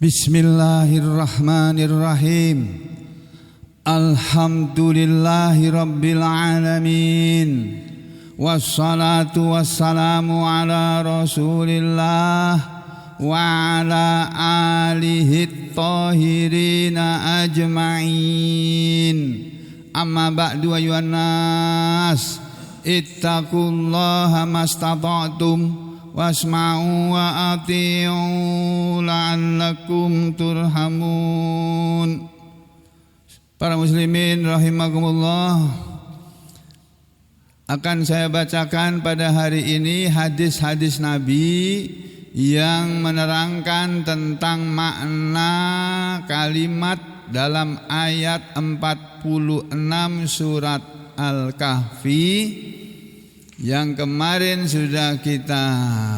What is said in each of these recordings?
Bismillahirrahmanirrahim. Alhamdulillahi rabbil alamin. Wassalatu wassalamu ala rasulillah wa ala alihi thahirina ajma'in. Amma ba'du ayuhan nas, ittaqullaha mastata'tum wasma'u wa ati'u la'allakum turhamun. Para muslimin rahimakumullah, akan saya bacakan pada hari ini hadis-hadis Nabi yang menerangkan tentang makna kalimat dalam ayat 46 surat Al-Kahfi yang kemarin sudah kita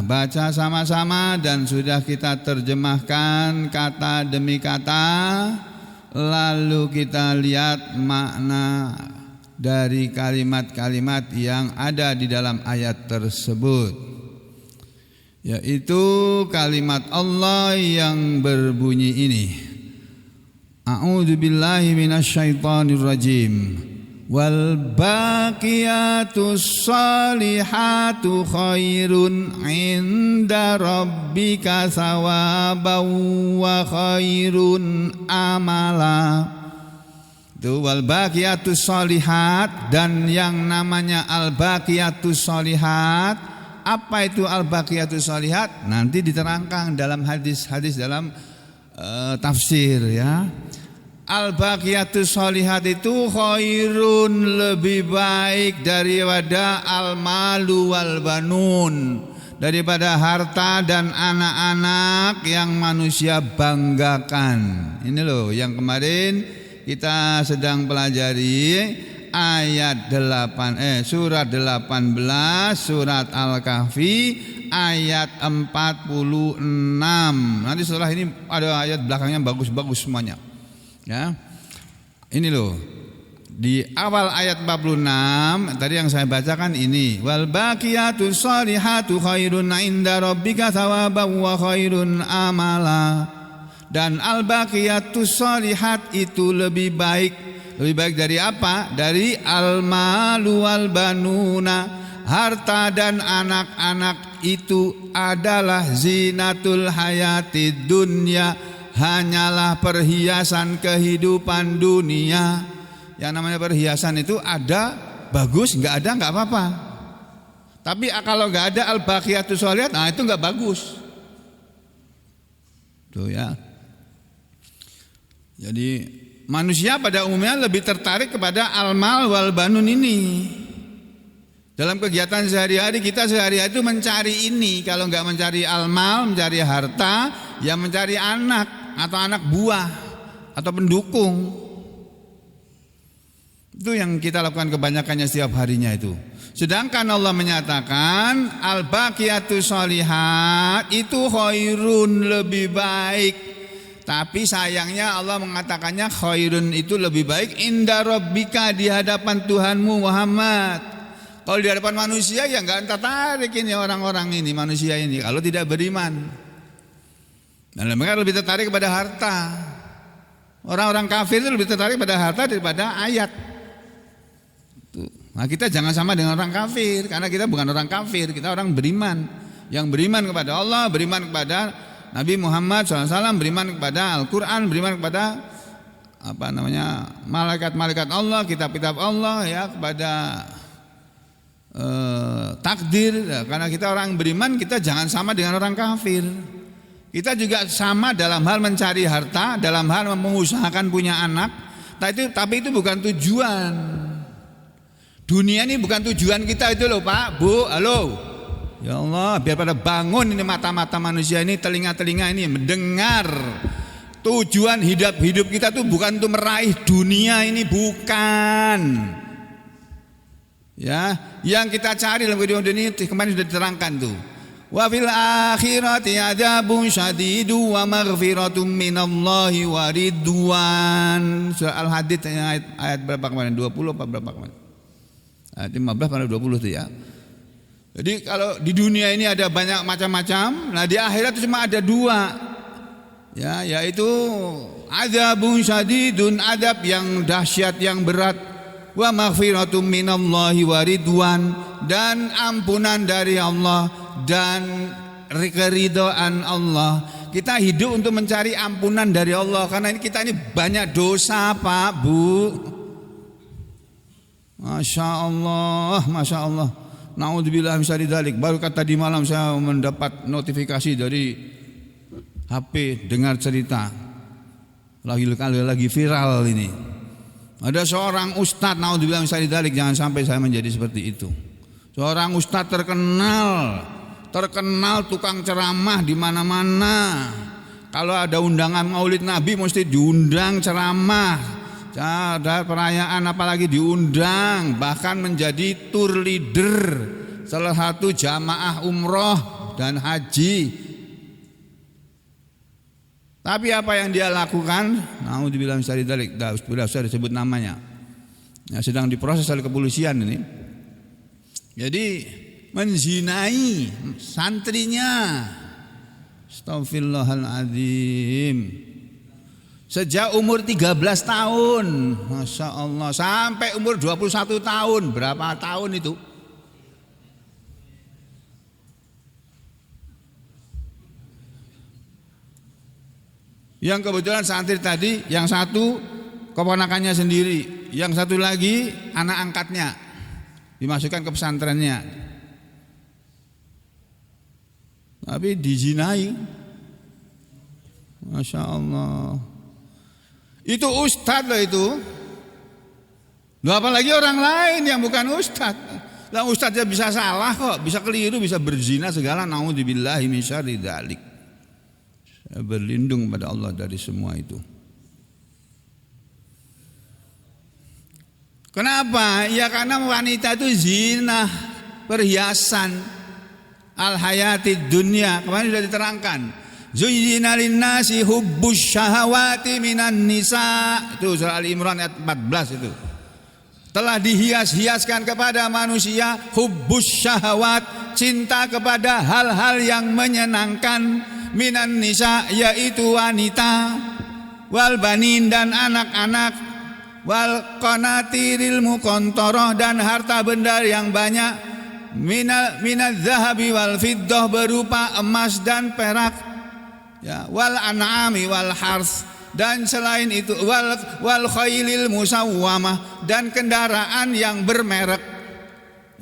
baca sama-sama dan sudah kita terjemahkan kata demi kata. Lalu kita lihat makna dari kalimat-kalimat yang ada di dalam ayat tersebut, yaitu kalimat Allah yang berbunyi ini: A'udzubillahi minasyaitonirrajim. Wal baqiyatus salihatu khairun inda rabbika thawaban wa khairun amala. Itu wal baqiyatus salihat, dan yang namanya al baqiyatus salihat. Apa itu al baqiyatus salihat? Nanti diterangkan dalam hadis-hadis dalam tafsir, ya. Al-baqiyatus sholihat itu khairun, lebih baik daripada al-malu wal banun, daripada harta dan anak-anak yang manusia banggakan. Ini loh yang kemarin kita sedang pelajari ayat surat 18 surat Al-Kahfi ayat 46. Nanti setelah ini ada ayat belakangnya bagus-bagus semuanya. Ya, ini loh di awal ayat 46 tadi yang saya bacakan ini, wal baqiyatus shalihatu khairun inda rabbika thawaban wa khairun amala. Dan al baqiyatus shalihat itu lebih baik dari apa? Dari al malu wal banuna, harta dan anak-anak itu adalah zinatul hayatid dunya, hanyalah perhiasan kehidupan dunia. Yang namanya perhiasan itu ada bagus, nggak ada nggak apa-apa. Tapi kalau nggak ada al-baqiyatus sholihat, nah itu nggak bagus. Tuh ya. Jadi manusia pada umumnya lebih tertarik kepada al-mal wal banun ini. Dalam kegiatan sehari-hari kita sehari-hari itu mencari ini. Kalau nggak mencari al-mal, mencari harta, ya mencari anak atau anak buah atau pendukung. Itu yang kita lakukan kebanyakannya setiap harinya itu. Sedangkan Allah menyatakan al-baqiyatus sholihat itu khairun, lebih baik. Tapi sayangnya Allah mengatakannya khairun itu lebih baik inda rabbika, di hadapan Tuhanmu Muhammad. Kalau di hadapan manusia ya enggak tertarik ini orang-orang ini, manusia ini, kalau tidak beriman. Dan mereka lebih tertarik kepada harta. Orang-orang kafir itu lebih tertarik pada harta daripada ayat. Nah, kita jangan sama dengan orang kafir, karena kita bukan orang kafir, kita orang beriman. Yang beriman kepada Allah, beriman kepada Nabi Muhammad SAW, beriman kepada Al-Quran, beriman kepada malaikat-malaikat Allah, kitab-kitab Allah, ya, kepada takdir. Karena kita orang beriman, kita jangan sama dengan orang kafir. Kita juga sama dalam hal mencari harta, dalam hal mengusahakan punya anak. Tapi itu bukan tujuan. Dunia ini bukan tujuan kita itu loh Pak, Bu, halo. Ya Allah, biar pada bangun ini mata-mata manusia ini, telinga-telinga ini mendengar. Tujuan hidup kita tuh bukan untuk meraih dunia ini, bukan. Ya, yang kita cari dalam kehidupan dunia ini kemarin sudah diterangkan tuh. Wa fil akhirati adzabun syadidu wa maghfiratum minallahi wa ridwan. Surah Al-Hadid ayat berapa kemarin? 20 apa berapa kemarin? Ayat 15 pada 20 itu ya. Jadi kalau di dunia ini ada banyak macam-macam, nah di akhirat itu cuma ada dua. Ya, yaitu adzabun syadidun, adab yang dahsyat yang berat, wa maghfiratum minallahi wa ridwan, dan ampunan dari Allah dan keridhaan Allah. Kita hidup untuk mencari ampunan dari Allah karena kita ini banyak dosa, Pak, Bu. Masya Allah, Masya Allah. Naudzubillah min syarri dzalik. Baru tadi malam saya mendapat notifikasi dari HP, dengar cerita lagi viral ini. Ada seorang ustadz, naudzubillah min syarri dzalik, jangan sampai saya menjadi seperti itu. Seorang ustadz terkenal tukang ceramah di mana-mana. Kalau ada undangan Maulid Nabi mesti diundang ceramah. Ada perayaan apalagi diundang, bahkan menjadi tour leader salah satu jamaah umroh dan haji. Tapi apa yang dia lakukan? Naudzubillah min syarri dzalik, sudah saya disebut namanya. Ya, sedang diproses oleh kepolisian ini. Jadi menzinai santrinya. Astaghfirullahaladzim. Sejak umur 13 tahun, Masya Allah, sampai umur 21 tahun. Berapa tahun itu? Yang kebetulan santri tadi, yang satu keponakannya sendiri, yang satu lagi anak angkatnya, dimasukkan ke pesantrennya. Tapi dizinai. Masya Allah. Itu ustadz loh itu. Loh, apalagi orang lain yang bukan ustadz. Lah ustadznya bisa salah kok, bisa keliru, bisa berzina segala. Naudzubillahi min syarri dzalik. Saya berlindung pada Allah dari semua itu. Kenapa? Ya karena wanita itu zina, perhiasan, al-hayatid dunya. Kemarin sudah diterangkan. Zuyyina lin-nasi hubbus syahawati minan nisa. Itu surah Al-Imran ayat 14 itu. Telah dihias-hiaskan kepada manusia hubbus syahawat, cinta kepada hal-hal yang menyenangkan, minan nisa, yaitu wanita, wal banin, dan anak-anak, wal qanatiril muqantarah, dan harta benda yang banyak, minal zahabi wal fiddah, berupa emas dan perak, ya, wal an'ami wal hars, dan selain itu wal khailil musawwamah, dan kendaraan yang bermerek,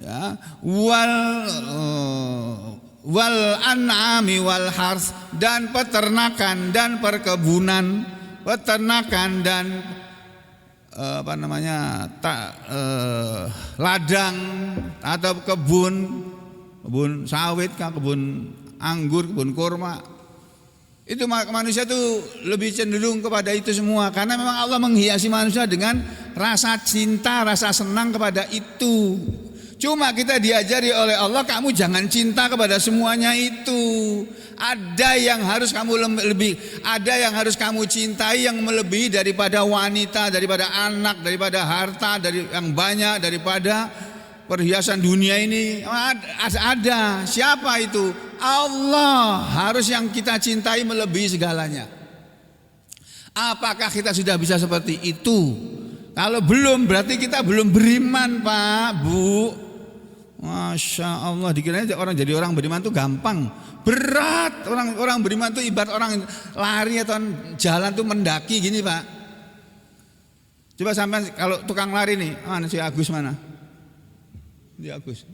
ya, wal an'ami wal hars, dan peternakan dan perkebunan, peternakan dan ladang atau kebun sawit, kebun anggur, kebun kurma. Itu manusia itu lebih cenderung kepada itu semua karena memang Allah menghiasi manusia dengan rasa cinta, rasa senang kepada itu. Cuma kita diajari oleh Allah, kamu jangan cinta kepada semuanya itu. Ada yang harus kamu ada yang harus kamu cintai yang melebihi daripada wanita, daripada anak, daripada harta, dari yang banyak, daripada perhiasan dunia ini. Ada. Siapa itu? Allah. Harus yang kita cintai melebihi segalanya. Apakah kita sudah bisa seperti itu? Kalau belum, berarti kita belum beriman, Pak, Bu. Masya Allah, dikiranya orang jadi orang beriman itu gampang. Berat. Orang beriman itu ibarat orang lari atau jalan tuh mendaki gini, Pak. Coba sampai kalau tukang lari nih, mana si Agus mana? Di Agus.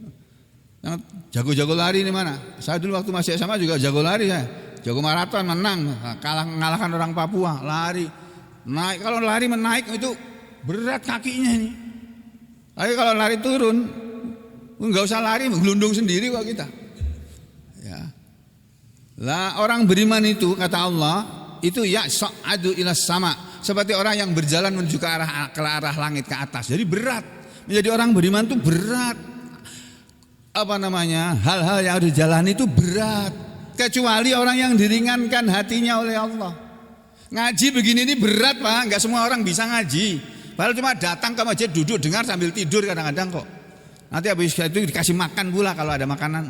Yang jago-jago lari ini mana? Saya dulu waktu masih SMA juga jago lari saya. Jago maraton, menang, ngalahkan orang Papua, lari. Naik, kalau lari menaik itu berat kakinya ini. Tapi kalau lari turun, enggak usah lari, gelundung sendiri kok kita. Ya. Lah orang beriman itu kata Allah itu ya sa'adu ilas sama, seperti orang yang berjalan menuju ke arah langit, ke atas. Jadi berat. Menjadi orang beriman itu berat. Hal-hal yang harus dijalani itu berat. Kecuali orang yang diringankan hatinya oleh Allah. Ngaji begini ini berat, Pak. Enggak semua orang bisa ngaji. Padahal cuma datang ke masjid, duduk, dengar sambil tidur kadang-kadang kok. Nanti habis itu dikasih makan pula kalau ada makanan.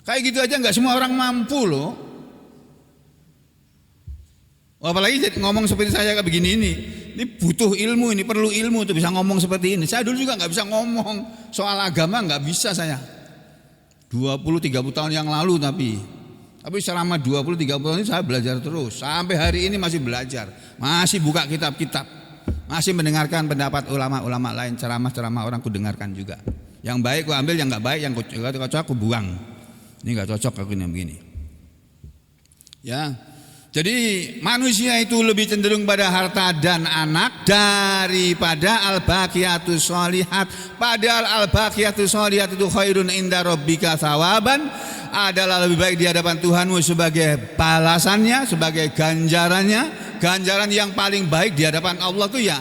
Kayak gitu aja enggak semua orang mampu loh. Apalagi ngomong seperti saya kayak begini ini butuh ilmu, ini perlu ilmu untuk bisa ngomong seperti ini. Saya dulu juga nggak bisa ngomong soal agama, nggak bisa saya. 20-30 tahun yang lalu tapi selama 20-30 tahun ini saya belajar terus. Sampai hari ini masih belajar, masih buka kitab-kitab, masih mendengarkan pendapat ulama-ulama lain, ceramah-ceramah orang ku dengarkan juga. Yang baik ku ambil, yang nggak baik, yang cocok aku buang. Ini nggak cocok aku ini begini. Ya. Jadi manusia itu lebih cenderung pada harta dan anak daripada al-baqiyatus sholihat. Padahal al-baqiyatus sholihat itu khairun inda rabbika thawaban, adalah lebih baik di hadapan Tuhanmu sebagai balasannya, sebagai ganjarannya. Ganjaran yang paling baik di hadapan Allah itu ya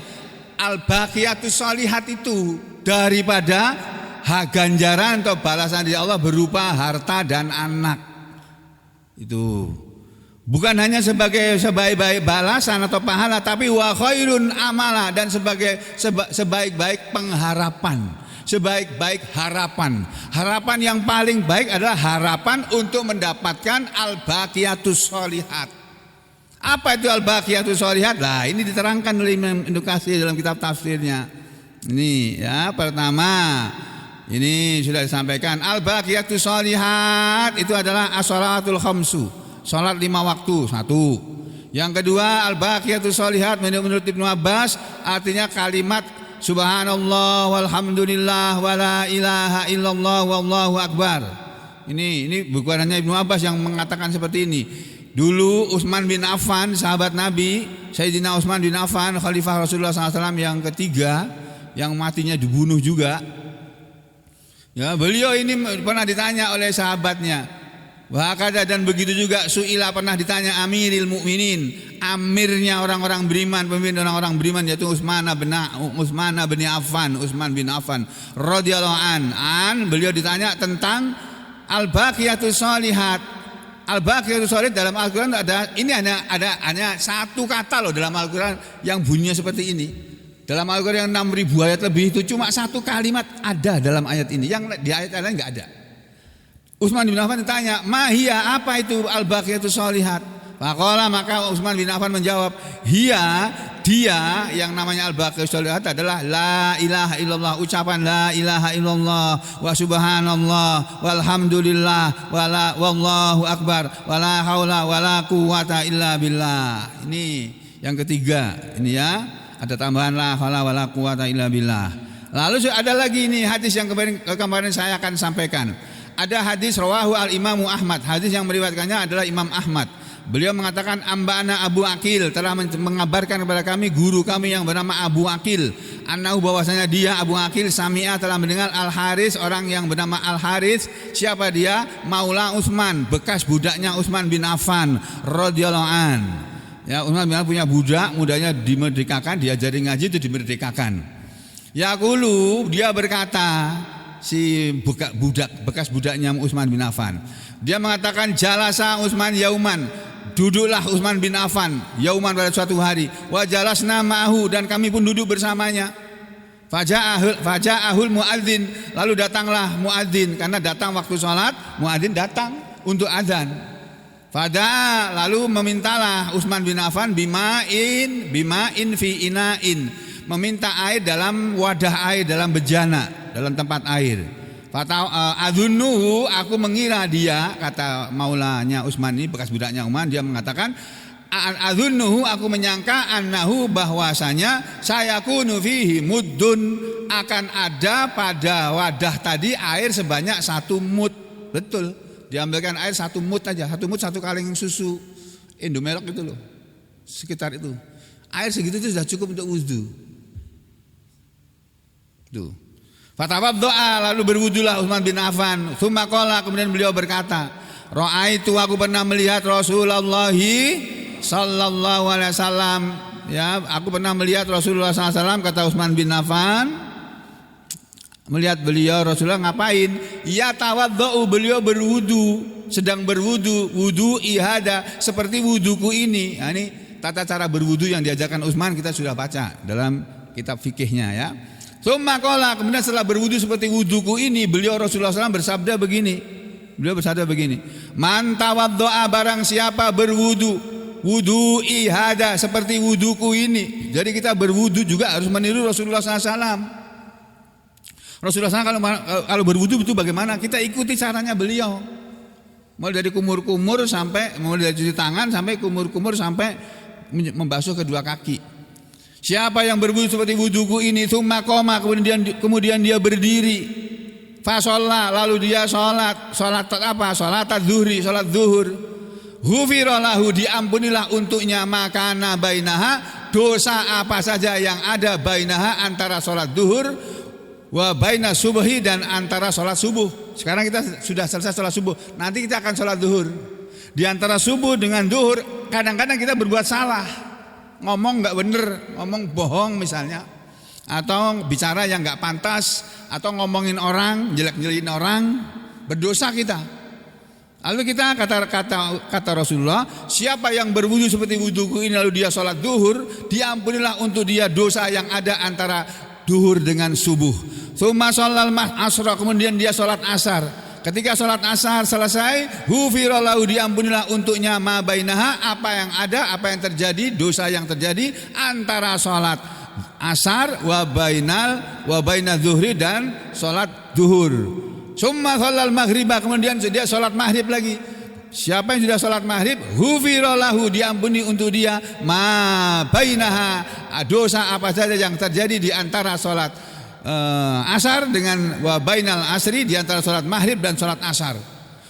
al-baqiyatus sholihat itu daripada ganjaran atau balasan dari Allah berupa harta dan anak. Itu bukan hanya sebagai sebaik-baik balasan atau pahala, tapi wa khairun amala, dan sebagai sebaik-baik pengharapan, sebaik-baik harapan. Harapan yang paling baik adalah harapan untuk mendapatkan al-baqiyatus sholihat. Apa itu al-baqiyatus sholihat? Nah, ini diterangkan oleh Imam Ibnu Katsir dalam kitab tafsirnya. Ini ya, pertama ini sudah disampaikan, al-baqiyatus sholihat itu adalah as-shalatul khamsu, salat 5 waktu, 1. Yang kedua, al-baqiyatus sholihat menurut Ibnu Abbas artinya kalimat subhanallah walhamdulillah wala ilaha illallah wallahu akbar. Ini bukan hanya Ibnu Abbas yang mengatakan seperti ini. Dulu Utsman bin Affan, sahabat Nabi, Sayyidina Utsman bin Affan, khalifah Rasulullah SAW yang ketiga, yang matinya dibunuh juga. Ya, beliau ini pernah ditanya oleh sahabatnya. Wahakada, dan begitu juga Su'ila pernah ditanya Amiril Mukminin, amirnya orang-orang beriman, pemimpin orang-orang beriman, yaitu Utsman bin Affan radhiyallahu an. Beliau ditanya tentang al-baqiyatus sholihat. Al-baqiyatus sholihat dalam Al-Qur'an ada hanya satu kata loh dalam Al-Qur'an yang bunyinya seperti ini. Dalam Al-Qur'an yang 6.000 ayat lebih itu cuma satu kalimat ada dalam ayat ini, yang di ayat lain enggak ada. Utsman bin Affan ditanya, "Mahia, apa itu al-baqiyatus sholihat?" Maka Utsman bin Affan menjawab, "Dia yang namanya al-baqiyatus sholihat adalah la ilaha illallah, ucapan la ilaha illallah wa subhanallah walhamdulillah wala wallahu akbar wala haula wala quwata illa billah." Ini yang ketiga, ini ya, ada tambahan la haula wala quwata illa billah. Lalu ada lagi ini hadis yang kemarin saya akan sampaikan. Ada hadis rawahu al-Imamu Ahmad. Hadis yang meriwayatkannya adalah Imam Ahmad. Beliau mengatakan amba'ana Abu Aqil, telah mengabarkan kepada kami guru kami yang bernama Abu Aqil, annahu, bahwasanya dia Abu Aqil sami'a, telah mendengar Al-Haris, orang yang bernama Al-Haris. Siapa dia? Maula Utsman, bekas budaknya Utsman bin Affan radhiyallahu an. Ya, Utsman bin Affan punya budak, mudanya dimerdekakan, diajari ngaji, itu dimerdekakan. Yaqulu, dia berkata, si budak bekas budaknya Utsman bin Affan, dia mengatakan jalasa Utsman yauman, duduklah Utsman bin Affan yauman, pada suatu hari, wa jalasna ma'ahu, dan kami pun duduk bersamanya. Faja'ahul muadzin, lalu datanglah muadzin, karena datang waktu sholat, muadzin datang untuk azan. Fada'a, lalu memintalah Utsman bin Affan bima'in fi ina'in, meminta air dalam wadah air, dalam bejana, dalam tempat air. Adzunuhu, aku mengira dia, kata maulanya Utsman ini, bekas budaknya Utsman, dia mengatakan adzunuhu, aku menyangka, annahu, bahwasanya sayakunu fihi muddun, akan ada pada wadah tadi air sebanyak 1 mud. Betul, diambilkan air 1 mud aja, 1 mud 1 kaleng susu Indomelok itu loh, sekitar itu. Air segitu itu sudah cukup untuk wudhu. Tuh. Fatawaddoa, lalu berwudulah Utsman bin Affan. Tsumma qala, kemudian beliau berkata, ra'aitu, aku pernah melihat Rasulullah sallallahu alaihi wasallam, ya, aku pernah melihat Rasulullah sallallahu alaihi wasallam, kata Utsman bin Affan, melihat beliau Rasulullah ngapain? Ya tawaddu, beliau berwudu, sedang berwudu, wudu ihada, seperti wuduku ini. Nah, ini tata cara berwudu yang diajarkan Utsman, kita sudah baca dalam kitab fikihnya ya. Tsumma qala, kemudian setelah berwudu seperti wuduku ini, beliau Rasulullah SAW bersabda begini. Beliau bersabda begini, man tawaddoa, barang siapa berwudu, wudu'i hada, seperti wuduku ini. Jadi kita berwudu juga harus meniru Rasulullah SAW. Rasulullah SAW kalau berwudu itu bagaimana? Kita ikuti caranya beliau. Mulai dari kumur-kumur sampai, mulai dari cuci tangan sampai kumur-kumur sampai membasuh kedua kaki. Siapa yang berwudu seperti wuduku ini, tsumma qoma, kemudian dia berdiri, fasholla, lalu dia sholat apa? Sholat zuhri, sholat zuhur. Ghufira lahu, diampunilah untuknya makana bainaha, dosa apa saja yang ada bainaha, antara sholat zuhur wa baina subhi, dan antara sholat subuh. Sekarang kita sudah selesai sholat subuh, nanti kita akan sholat zuhur. Di antara subuh dengan zuhur kadang-kadang kita berbuat salah, ngomong nggak bener, ngomong bohong misalnya, atau bicara yang nggak pantas, atau ngomongin orang, jelek-jelekin orang, berdosa kita. Lalu kita kata Rasulullah, siapa yang berwudu seperti wuduku ini lalu dia sholat duhur, diampunilah untuk dia dosa yang ada antara duhur dengan subuh. Tsumma shallal asra, kemudian dia sholat asar. Ketika sholat asar selesai, ghufira lahu, diampunilah untuknya ma bainaha, apa yang ada, apa yang terjadi, dosa yang terjadi antara sholat asar wa baina zuhri, dan sholat duhur. Summa shallal maghriba, kemudian dia sholat maghrib lagi. Siapa yang sudah sholat maghrib, ghufira lahu, diampuni untuk dia ma bainaha, dosa apa saja yang terjadi di antara sholat asar dengan wa bainal asri, di antara sholat maghrib dan sholat asar.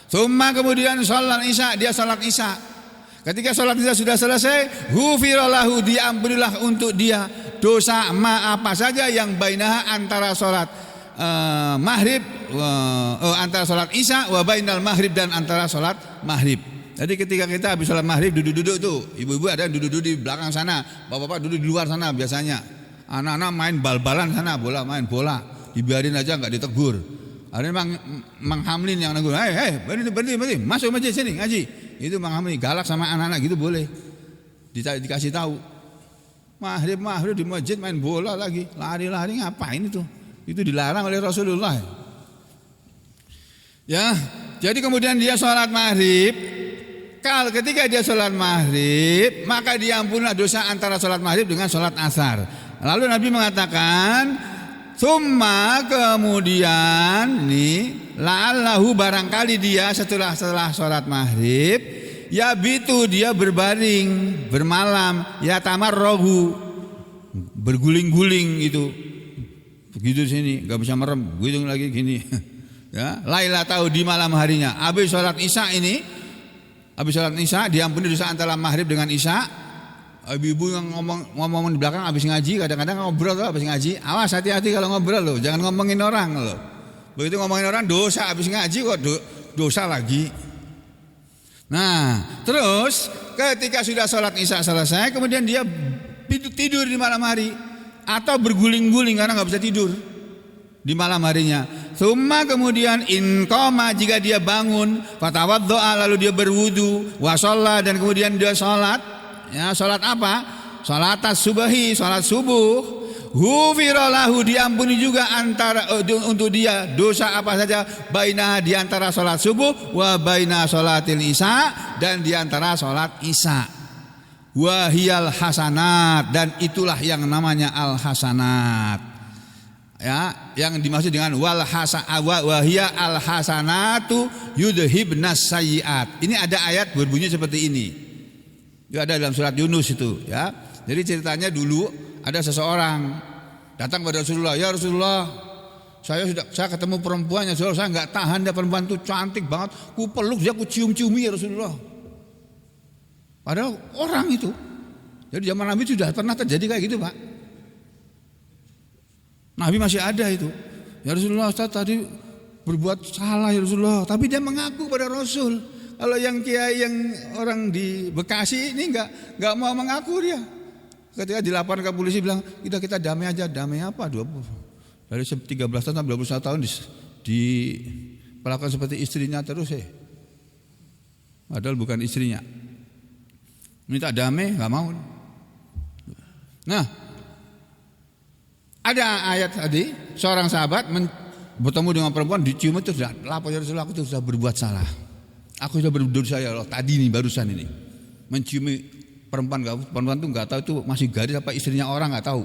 Summa, kemudian sholat isya, dia sholat isya. Ketika sholat isya sudah selesai, ghufira lahu, diampunilah untuk dia dosa ma apa saja yang bainaha, antara sholat maghrib, antara sholat isya wa bainal maghrib, dan antara sholat maghrib. Jadi ketika kita habis sholat maghrib duduk-duduk tuh, ibu-ibu ada yang duduk-duduk di belakang sana, bapak-bapak duduk di luar sana biasanya. Anak-anak main bal-balan sana, main bola, dibiarin aja nggak ditegur. Ada Mang Hamlin yang negur, berhenti, masuk masjid sini ngaji. Itu Mang Hamlin galak sama anak-anak gitu, boleh dikasih tahu. Maghrib di masjid main bola lagi, lari-lari, ngapain itu? Itu dilarang oleh Rasulullah. Ya, jadi kemudian dia sholat maghrib. Ketika dia sholat maghrib, maka diampunilah dosa antara sholat maghrib dengan sholat asar. Lalu Nabi mengatakan, summa, kemudian nih, la'allahu, barangkali dia setelah sholat maghrib, ya bitu, dia berbaring, bermalam, ya tamarrohu, berguling-guling itu. Begitu sini, nggak bisa merem, guling lagi gini. Ya, Laila tahu di malam harinya. Habis sholat isya diampuni dosa antara maghrib dengan isya. Ibu-ibu yang ngomong di belakang habis ngaji, kadang-kadang ngobrol tuh habis ngaji. Awas, hati-hati kalau ngobrol loh, jangan ngomongin orang loh. Begitu ngomongin orang dosa, habis ngaji kok dosa lagi. Nah, terus ketika sudah sholat isya selesai, kemudian dia tidur di malam hari atau berguling-guling karena nggak bisa tidur di malam harinya. Summa, kemudian in qoma, jika dia bangun, fatawaddoa, lalu dia berwudu, wa shalla, dan kemudian dia sholat. Ya, sholat apa? Sholat as-subhi, sholat subuh. Ghufira lahu, diampuni juga untuk dia dosa apa saja bainah, di antara sholat subuh, wa baina sholatil isya, dan di antara sholat isya. Wa hiyal hasanat, dan itulah yang namanya al hasanat. Ya, yang dimaksud dengan wa hiya al hasanatu yudhibnas sayyiat. Ini ada ayat berbunyi seperti ini. Itu ada dalam surat Yunus itu, ya. Jadi ceritanya dulu ada seseorang datang pada Rasulullah, ya Rasulullah, saya ketemu perempuannya, saya nggak tahan, dia perempuan itu cantik banget, ku peluk dia, ku cium-ciumi ya Rasulullah. Padahal orang itu, jadi zaman Nabi sudah pernah terjadi kayak gitu, Pak. Nabi masih ada itu. Ya Rasulullah, Ustaz tadi berbuat salah ya Rasulullah, tapi dia mengaku pada Rasul. Kalau yang kiai yang orang di Bekasi ini nggak mau mengaku dia. Ketika dilaporkan ke polisi bilang, kita damai aja, damai apa? 20 dari 13 tahun sampai 21 tahun diperlakukan seperti istrinya terus ya. Padahal bukan istrinya. Minta damai nggak mau. Nah, ada ayat tadi, seorang sahabat bertemu dengan perempuan, dicium itu sudah lapor ya Rasulullah, aku itu sudah berbuat salah. Aku sudah berdosa ya Allah, tadi nih barusan ini menciumi perempuan tuh nggak tahu itu masih gadis apa istrinya orang, nggak tahu,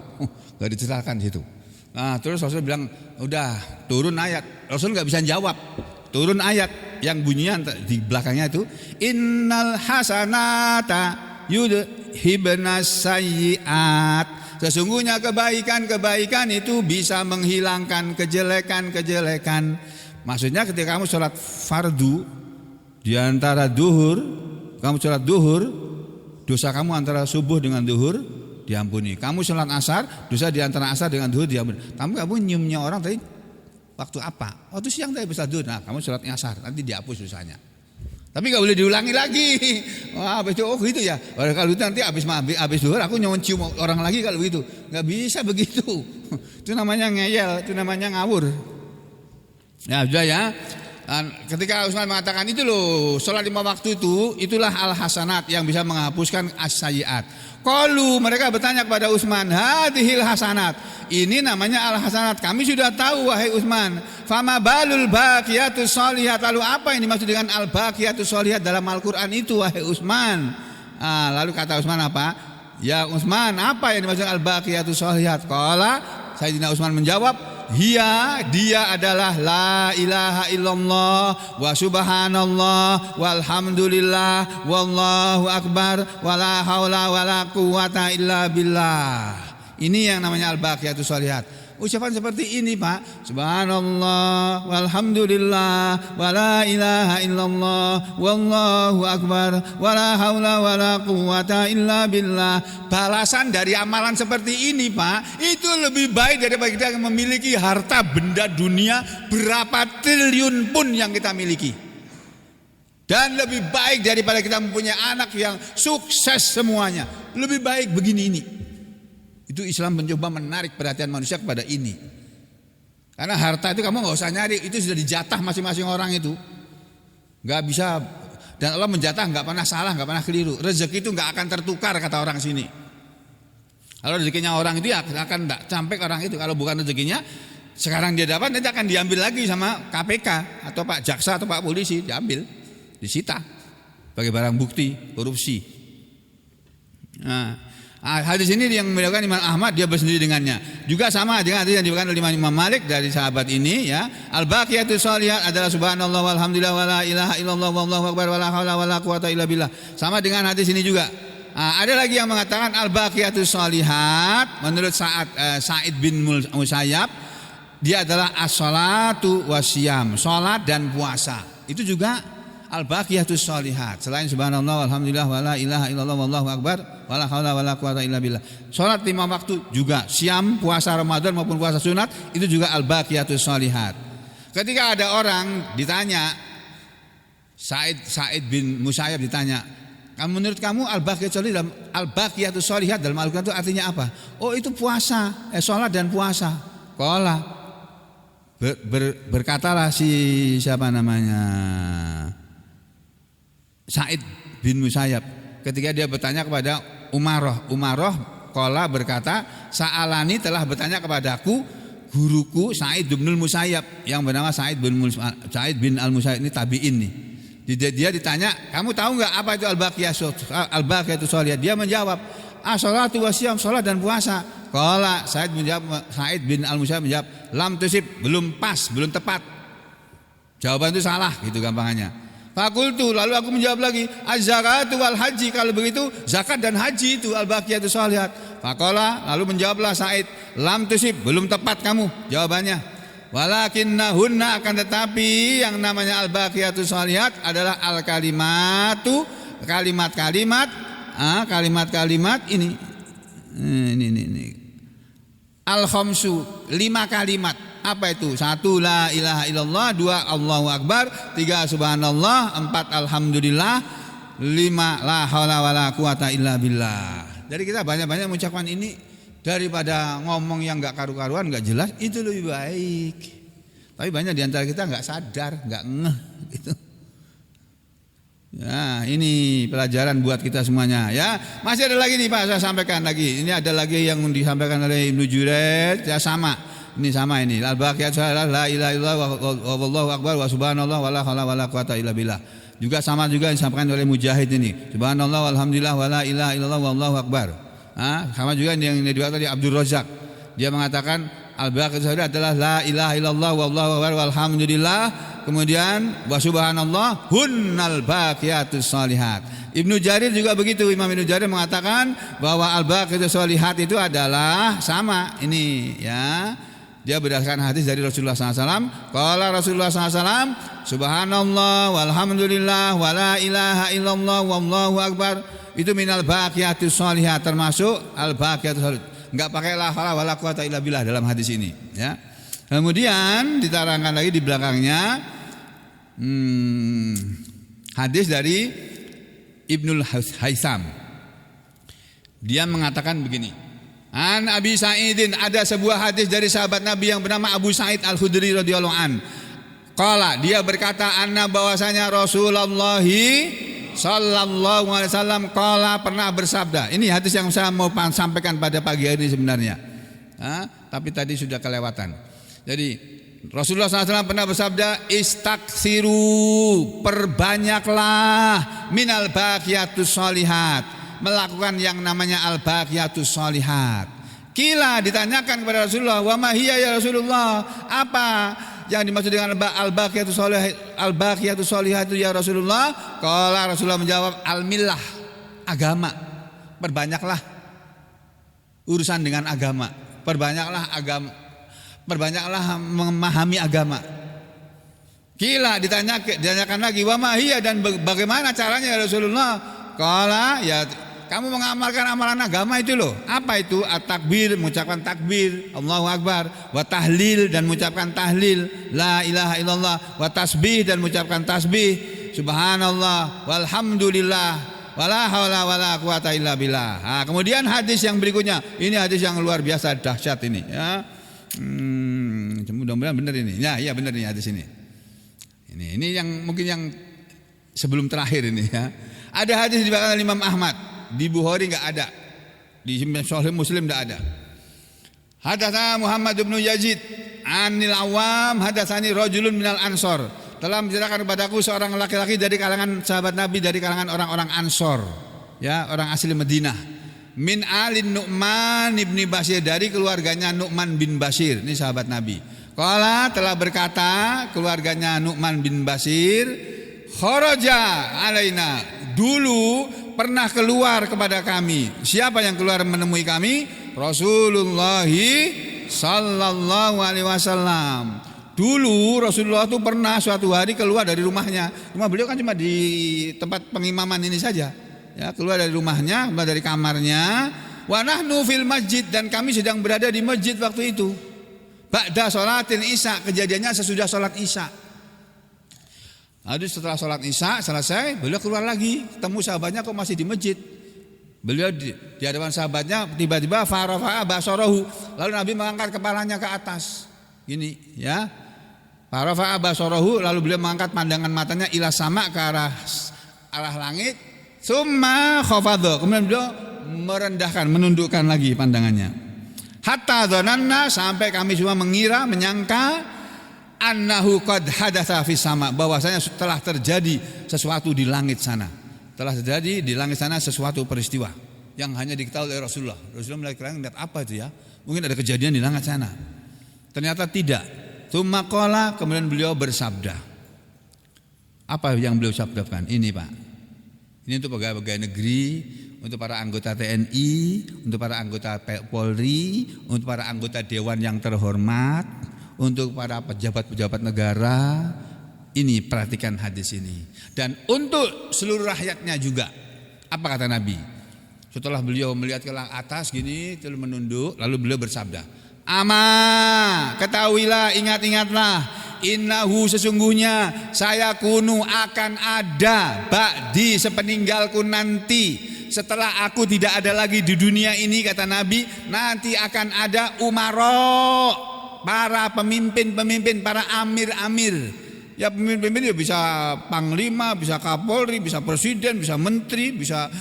nggak diceritakan situ. Nah terus Rasul bilang udah turun ayat, Rasul nggak bisa jawab, turun ayat yang bunyinya di belakangnya itu innal hasanata yudhibnas sayyiat, sesungguhnya kebaikan itu bisa menghilangkan kejelekan. Maksudnya ketika kamu sholat fardu di antara duhur, kamu sholat duhur, dosa kamu antara subuh dengan duhur diampuni. Kamu sholat asar, dosa di antara asar dengan duhur diampuni. Kamu nyiumnya orang tadi waktu apa? Waktu siang tadi habis duhur. Nah, kamu sholat asar, nanti dihapus dosanya. Tapi gak boleh diulangi lagi. Wah, habis itu gitu ya. Kalau itu nanti habis duhur aku cium orang lagi kalau begitu. Gak bisa begitu. Itu namanya ngeyel, itu namanya ngawur. Ya sudah ya. Ketika Utsman mengatakan itu loh, sholat 5 waktu itu, itulah al-hasanat yang bisa menghapuskan as-sayyiat. Qalu, mereka bertanya kepada Utsman, hadhil hasanat, ini namanya al-hasanat. Kami sudah tahu wahai Utsman. Fama balul baqiyatus sholihat, lalu apa yang dimaksud dengan al-baqiyatus sholihat dalam Al-Quran itu wahai Utsman? Lalu kata Utsman apa? Ya Utsman, apa yang dimaksud al-baqiyatus sholihat? Qala, Sayyidina Utsman menjawab, dia adalah la ilaha illallah wa subhanallah walhamdulillah wallahu akbar wala haula wala quwata illa billah. Ini yang namanya al-baqiyatus sholihat. Ucapan seperti ini Pak, subhanallah walhamdulillah wala ilaha illallah wallahu akbar wala haula wala quwata illa billah. Balasan dari amalan seperti ini Pak, itu lebih baik daripada kita memiliki harta benda dunia berapa triliun pun yang kita miliki. Dan lebih baik daripada kita mempunyai anak yang sukses semuanya. Lebih baik begini ini. Itu Islam mencoba menarik perhatian manusia kepada ini. Karena harta itu kamu gak usah nyari, itu sudah dijatah masing-masing orang itu. Gak bisa, dan Allah menjatah gak pernah salah, gak pernah keliru. Rezeki itu gak akan tertukar kata orang sini. Kalau rezekinya orang itu ya akan gak sampai orang itu. Kalau bukan rezekinya, sekarang dia dapat nanti akan diambil lagi sama KPK atau Pak Jaksa atau Pak Polisi, diambil, disita sebagai barang bukti korupsi. Hadis ini yang membedakan Imam Ahmad, dia bersendiri dengannya. Juga sama dengan hadis yang diberikan oleh Imam Malik dari sahabat ini ya. Al-baqiyatus sholihat adalah subhanallah walhamdulillah wala ilaha illallah wallahu akbar wala haula wala quwata illa billah. Sama dengan hadis ini juga. Ada lagi yang mengatakan al-baqiyatus sholihat menurut Sa'id bin Musayyab, dia adalah as-shalatu wasyam, salat dan puasa. Itu juga al-baqiyatus sholihat. Selain subhanallah walhamdulillah wala ilaha illallah wallahu akbar wala haula wala quwata illa billah. Salat 5 waktu juga, siam, puasa Ramadan maupun puasa sunat, itu juga al-baqiyatus sholihat. Ketika ada orang ditanya, Sa'id bin Musayyab ditanya, menurut kamu al-baqiyatus sholihat dalam Al-Quran itu artinya apa? Oh itu puasa, salat dan puasa. Qala, berkatalah siapa namanya, Sa'id bin Musayyab, ketika dia bertanya kepada Umaroh qala berkata, sa'alani telah bertanya kepadaku guruku Sa'id bin Musayyab yang bernama Sa'id bin al-Musayyab, ini tabi'in nih. Dia ditanya, kamu tahu enggak apa itu al-baqiyatus sholihat? Dia menjawab, as-shalatu wasyam, salat dan puasa. Qala Sa'id bin al-Musayyab menjawab, lam tusib, belum pas, belum tepat. Jawaban itu salah gitu gampangannya. Fakultu, lalu aku menjawab lagi, az-zakatu wal haji, kalau begitu zakat dan haji itu al-baqiyatus sholihat. Faqala, lalu menjawablah Sa'id, lam tusib, belum tepat kamu jawabannya. Walakinnahunna, akan tetapi yang namanya al-baqiyatus sholihat adalah al-kalimatu, kalimat-kalimat ini. Al-khamsu, 5 kalimat. Apa itu? 1 la ilaha illallah, 2 Allahu akbar, 3 subhanallah, 4 alhamdulillah, 5 la haula wala quwata illa billah. Jadi kita banyak-banyak mengucapkan ini daripada ngomong yang enggak karu-karuan, enggak jelas, itu lebih baik. Tapi banyak di antara kita enggak sadar, enggak ngeh gitu. Ya, ini pelajaran buat kita semuanya ya. Masih ada lagi nih Pak, saya sampaikan lagi. Ini ada lagi yang disampaikan oleh Ibnu Jurayd, ya sama. Ini sama ini. Al-baqiyatu sholihah la ilaha illallah wallahu akbar wa subhanallah wala haula wala quwata illa billah. Juga sama juga disampaikan oleh Mujahid ini. Subhanallah walhamdulillah wala ilaha illallah wallahu akbar. Sama juga yang diriwayatkan dari Abdul Razak. Dia mengatakan al-baqiyatu sholihah adalah la ilaha illallah wallahu akbar walhamdulillah. Kemudian wa subhanallah hunnal baqiyatus sholihat. Ibnu Jarir juga begitu. Imam Ibnu Jarir mengatakan bahwa al-baqiyatus sholihat itu adalah sama ini ya. Dia berdasarkan hadis dari Rasulullah SAW. Qala Rasulullah SAW, subhanallah walhamdulillah wala ilaha illallah wallahu akbar. Itu minal baqiyatus sholihat, termasuk al-baqiyatus sholihat. Enggak pakai la haula wala quwata illa billah dalam hadis ini ya. Kemudian diterangkan lagi di belakangnya hadis dari Ibnul Haisam. Dia mengatakan begini. An Abi Sa'idin, ada sebuah hadis dari sahabat Nabi yang bernama Abu Sa'id Al-Khudri radhiyallahu an. Qala, dia berkata anna bahwasanya Rasulullah sallallahu alaihi wasallam qala, pernah bersabda. Ini hadis yang saya mau sampaikan pada pagi hari ini sebenarnya. Tapi tadi sudah kelewatan. Jadi Rasulullah SAW pernah bersabda, istaksiru, perbanyaklah minal baqiyatus sholihat, melakukan yang namanya al baqiyatus sholihat. Kila, ditanyakan kepada Rasulullah, wa ma hiya ya Rasulullah, apa yang dimaksud dengan al baqiyatus sholihat, al baqiyatus sholihat itu ya Rasulullah? Qala, Rasulullah menjawab, al millah, agama. Perbanyaklah urusan dengan agama, perbanyaklah agama, perbanyaklah memahami agama. Kila, ditanyakan lagi, wa ma hiya, dan bagaimana caranya ya Rasulullah? Qala, ya kamu mengamalkan amalan agama itu loh. Apa itu? At-takbir, mengucapkan takbir, Allahu akbar, wa tahlil, dan mengucapkan tahlil, la ilaha illallah, wa tasbih, dan mengucapkan tasbih, subhanallah walhamdulillah wala haula wala quwata illa billah. Kemudian hadis yang berikutnya, ini hadis yang luar biasa dahsyat ini ya. Mudah-mudahan benar ini. Ya, iya benar ini hadis ini. Ini yang mungkin yang sebelum terakhir ini ya. Ada hadis diberikan oleh Imam Ahmad, di Bukhari enggak ada. Di Sahih Muslim enggak ada. Hadatsana Muhammad bin Yazid anil Awam hadatsani rajulun minal Ansor. Telah menceritakan kepadaku seorang laki-laki dari kalangan sahabat Nabi, dari kalangan orang-orang Ansor. Ya, orang asli Madinah. Min alin Nu'man ibni Bashir, dari keluarganya Nu'man bin Bashir. Ini sahabat Nabi. Qala, telah berkata keluarganya Nu'man bin Bashir, kharaja alaina, dulu pernah keluar kepada kami. Siapa yang keluar menemui kami? Rasulullah sallallahu alaihi wasallam. Dulu Rasulullah itu pernah suatu hari keluar dari rumahnya. Rumah beliau kan cuma di tempat pengimaman ini saja. Ya, keluar dari rumahnya, keluar dari kamarnya. Wa nahnu fil masjid, dan kami sedang berada di masjid waktu itu. Ba'da sholatil isya, kejadiannya sesudah sholat isya. Lalu setelah sholat isya selesai, beliau keluar lagi, ketemu sahabatnya kok masih di masjid. Beliau di hadapan sahabatnya, tiba-tiba farafa'a basarahu, lalu Nabi mengangkat kepalanya ke atas. Gini ya. Farafa'a basarahu, lalu beliau mengangkat pandangan matanya ila sama, ke arah langit. Summa khafadha, kemudian beliau merendahkan, menundukkan lagi pandangannya. Hatta dzananna, sampai kami semua mengira, menyangka annahu qad hadatsa fis sama, bahwasanya telah terjadi sesuatu di langit sana. Telah terjadi di langit sana sesuatu peristiwa yang hanya diketahui oleh Rasulullah. Rasulullah melihat apa itu ya? Mungkin ada kejadian di langit sana. Ternyata tidak. Tsumma qala, kemudian beliau bersabda. Apa yang beliau sabdakan? Ini Pak. Ini untuk pegawai negeri, untuk para anggota TNI, untuk para anggota Polri, untuk para anggota Dewan yang terhormat, untuk para pejabat-pejabat negara. Ini perhatikan hadis ini. Dan untuk seluruh rakyatnya juga. Apa kata Nabi? Setelah beliau melihat ke atas gini, terus menunduk, lalu beliau bersabda, Ama, ketahuilah, ingat-ingatlah, innahu, sesungguhnya saya kunu akan ada ba'di, sepeninggalku nanti, setelah aku tidak ada lagi di dunia ini, kata Nabi, nanti akan ada umaro, para pemimpin-pemimpin, para amir-amir. Ya pemimpin-pemimpin ya bisa panglima, bisa kapolri, bisa presiden, bisa menteri, bisa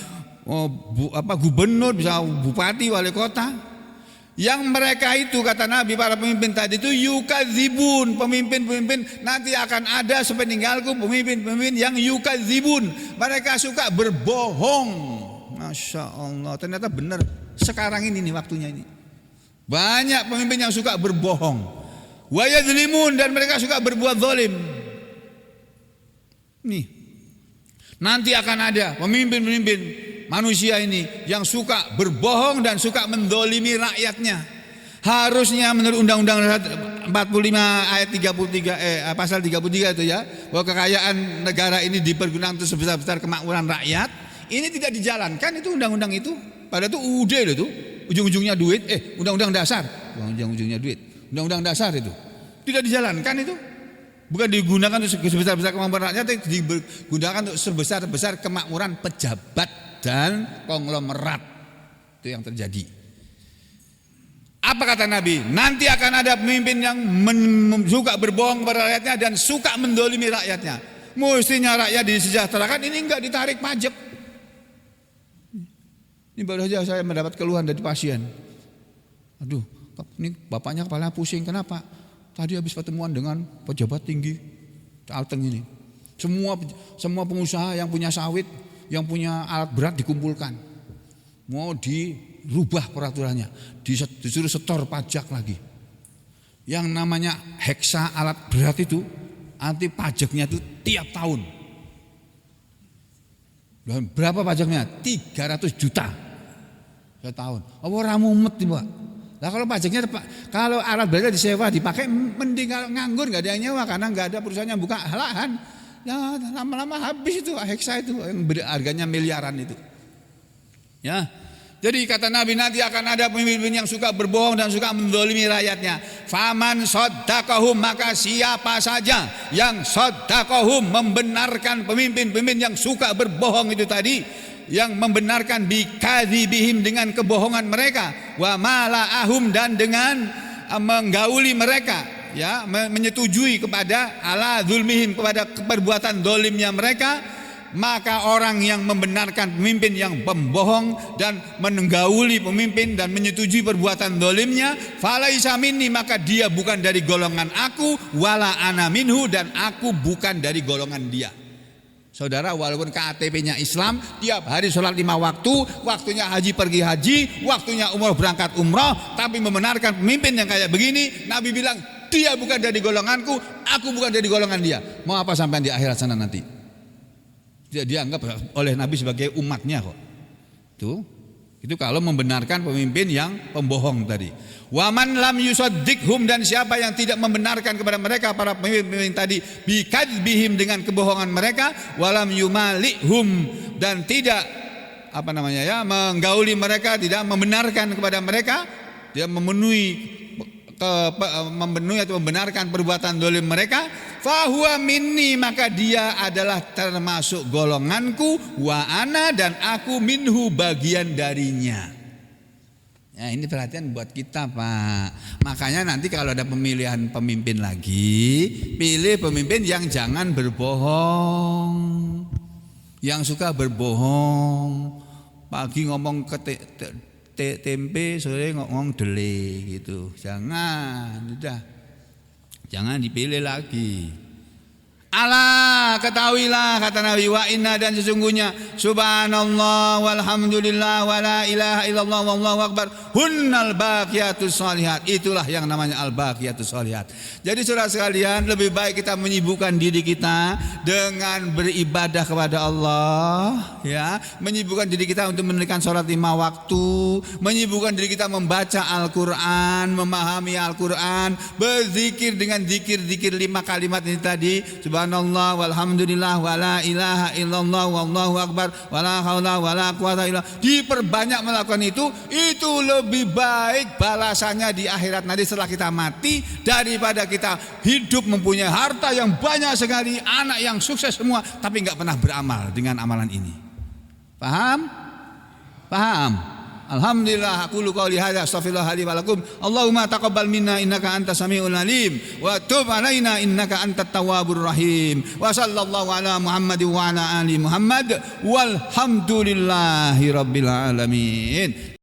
gubernur, bisa bupati, wali kota. Yang mereka itu, kata Nabi, para pemimpin tadi itu yukadzibun, pemimpin-pemimpin nanti akan ada sepeninggalku pemimpin-pemimpin yang yukadzibun, mereka suka berbohong. Masya Allah, ternyata benar sekarang ini nih waktunya ini. Banyak pemimpin yang suka berbohong. Wa yadzlimun, dan mereka suka berbuat zalim. Nih, nanti akan ada pemimpin-pemimpin manusia ini yang suka berbohong dan suka mendolimi rakyatnya. Harusnya menurut Undang-Undang 45 ayat 33 pasal 33 itu ya, bahwa kekayaan negara ini dipergunakan untuk sebesar-besar kemakmuran rakyat. Ini tidak dijalankan itu undang-undang itu. Padahal itu UUD itu, ujung-ujungnya duit, undang-undang dasar, ujung-ujungnya duit, undang-undang dasar itu tidak dijalankan itu. Bukan digunakan untuk sebesar-besar kemakmuran rakyat, tapi digunakan untuk sebesar-besar kemakmuran pejabat dan konglomerat. Itu yang terjadi. Apa kata Nabi? Nanti akan ada pemimpin yang suka berbohong kepada rakyatnya dan suka mendolimi rakyatnya. Mestinya rakyat disejahterakan, ini enggak ditarik pajak. Ini baru saja saya mendapat keluhan dari pasien. Aduh, ini bapaknya kepala pusing. Kenapa? Tadi habis pertemuan dengan pejabat tinggi Kalteng ini. Semua pengusaha yang punya sawit, yang punya alat berat dikumpulkan. Mau dirubah peraturannya, disuruh setor pajak lagi. Yang namanya heksa alat berat itu, nanti pajaknya itu tiap tahun. Dan berapa pajaknya? 300 juta setahun. Apa ramumet nih Pak? Nah kalau pajaknya, kalau alat beratnya disewa dipakai, mending nganggur, nggak ada yang nyewa karena nggak ada perusahaan yang buka lahan. Ya lama-lama habis itu heksa itu yang harganya miliaran itu. Ya, jadi kata Nabi nanti akan ada pemimpin yang suka berbohong dan suka mendolimi rakyatnya. Faman soddaqahum, maka siapa saja yang soddaqahum, membenarkan pemimpin-pemimpin yang suka berbohong itu tadi, yang membenarkan bikadzibihim, dengan kebohongan mereka, wa mala'ahum, dan dengan menggauli mereka, ya, menyetujui kepada ala zulmihim, kepada perbuatan dolimnya mereka, maka orang yang membenarkan pemimpin yang pembohong dan menggauli pemimpin dan menyetujui perbuatan dolimnya, falaisa minni, maka dia bukan dari golongan aku, wala ana minhu, dan aku bukan dari golongan dia. Saudara, walaupun KTP-nya Islam, tiap hari sholat 5 waktu, waktunya haji pergi haji, waktunya umroh berangkat umroh, tapi membenarkan pemimpin yang kayak begini, Nabi bilang dia bukan dari golonganku, aku bukan dari golongan dia. Mau apa sampai di akhirat sana nanti? Dia dianggap oleh Nabi sebagai umatnya kok. Itu kalau membenarkan pemimpin yang pembohong tadi. Waman lam yusaddiqhum, dan siapa yang tidak membenarkan kepada mereka para pemimpin tadi, bikadzbihim, dengan kebohongan mereka, walam yumalihum, dan tidak menggauli mereka, tidak membenarkan kepada mereka, dia memenuhi atau membenarkan perbuatan dolim mereka, fahuwa minni, maka dia adalah termasuk golonganku, wa ana, dan aku minhu, bagian darinya. Ya, ini perhatian buat kita Pak. Makanya nanti kalau ada pemilihan pemimpin lagi, pilih pemimpin yang jangan berbohong, yang suka berbohong, pagi ngomong tempe, sore ngomong dele gitu. Jangan dipilih lagi. Ala, ketahuilah, kata Nabi, wa inna, dan sesungguhnya, subhanallah walhamdulillah wa la ilaha illallah wallahu akbar, hunnal baqiyatus shalihat. Itulah yang namanya al-baqiyatus shalihat. Jadi saudara sekalian, lebih baik kita menyibukkan diri kita dengan beribadah kepada Allah, ya, menyibukkan diri kita untuk menunaikan sholat 5 waktu, menyibukkan diri kita membaca Al-Quran, memahami Al-Quran, berzikir dengan zikir-zikir 5 kalimat ini tadi, subhanallah walhamdulillah wa la ilaha illallah wallahu akbar wa la haula wa la quwata illa. Diperbanyak melakukan itu lebih baik balasannya di akhirat nanti setelah kita mati, daripada kita hidup mempunyai harta yang banyak sekali, anak yang sukses semua, tapi nggak pernah beramal dengan amalan ini. Paham? Alhamdulillah, aku qouli hadza, astaghfirullah li wa lakum. Allahumma taqabbal minna innaka antas samiul alim wa tub alaina innaka antat tawwabur rahim. Wa sallallahu ala Muhammadin wa ala ali Muhammad walhamdulillahi rabbil alamin.